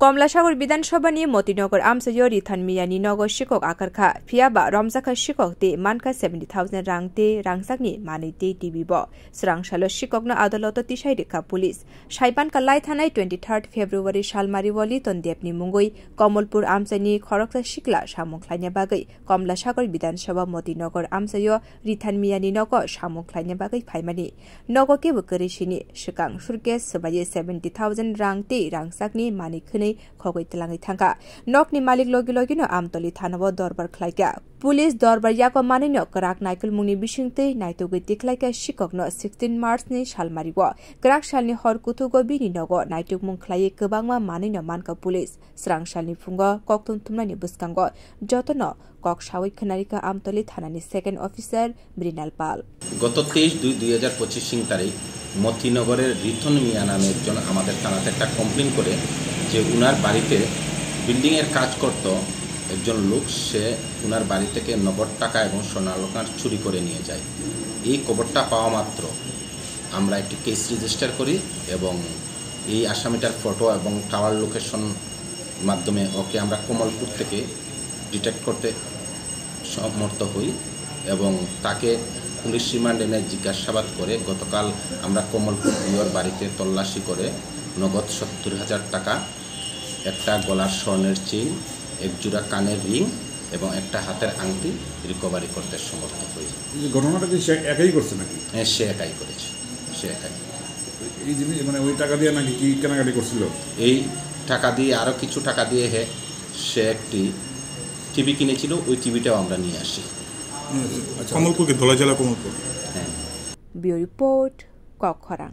কমলাসাগর বিধানসভা নিয়ে মতিনগর আমসাইয় রিথান মিয়ানি নগর শিকক আকারখা ফিয়াবা রমজাখা শিকক তে মানকা 70,000 রাং তে রাংসাকনি মানি তে টিবিব স্রাংসাল শিককনো আদালত তিসাই রেখা পুলিশ সাইপান কালাই থানায় 23 ফেব্রুয়ারি সালমারি ওয়ালি তন্দেপনি মুঙ্গই কমলপুর আমসাইনি খরকসা শিকলা সামুখলাইনে বাগৈ কমলাসাগর বিধানসভা মতিনগর আমসাইয় রিথান মিয়ানি নগ সামুখলাইনে বাগৈ ফাইমানি নগ কেবো করেছিনি শিকাং সুরকেস সবাই 70,000 রাং তে রাংসাকনি মানি খগৈ তেলাঙै থাকা নকনি মালিক লগে লগেनो আমতলি थानाव दरबार खलाइका पुलिस दरबार याको मानिनो कराक नाइकल मुंगनि बिसिंतै नाइतोगै देखलाइका शिककनो 16 मार्च नि सालमारिव कराक सालनि हर कुथुगो बिनि नगो नाइतोग मुं खलाइ गोबांमा मानिनो मानका पुलिस स्रां सालनि फुंगो कक्तुम थुमनानि बुस्कांगो जतनो कक सावै खनारिका আমতলি थानानि सेकेंड अफिसार मृणाल पाल गत 23/2/2025 सिंह तारीख মতিনগরের রিথন মিয়া নামে একজন আমাদের থানাতে একটা কমপ্লেন করে যে উনার বাড়িতে বিল্ডিং এর কাজ করত একজন লোক সে উনার বাড়ি থেকে নগদ টাকা এবং সোনালকার চুরি করে নিয়ে যায়। এই খবরটা পাওয়া মাত্র আমরা একটি কেস রেজিস্টার করি এবং এই আসামিটার ফটো এবং টাওয়ার লোকেশন মাধ্যমে ওকে আমরা কমলপুর থেকে ডিটেক্ট করতে সমর্থ হই এবং তাকে পুলিশ রিমান্ডে এনে জিজ্ঞাসাবাদ করে গতকাল আমরা কমলপুর বিওর বাড়িতে তল্লাশি করে নগদ 70,000 টাকা, একটা গলার স্বর্ণের চেইন, এক জোড়া কানের রিং এবং একটা হাতের আংটি রিকভারি করতে সমর্থ হই। এই ঘটনাটা কি সে একাই করছে নাকি? হ্যাঁ, সে একাই করেছে, সে একাই। এই জিনিস মানে ওই টাকা দিয়ে নাকি কি কেনাকাটি করছিল? এই টাকা দিয়ে আরও কিছু টাকা দিয়ে সে একটি টিভি কিনেছিল, ওই টিভিটাও আমরা নিয়ে আসি। কমলপুর, ধলাই জেলা কমলপুর। হ্যাঁ। Bureau report, কক্ষরাং।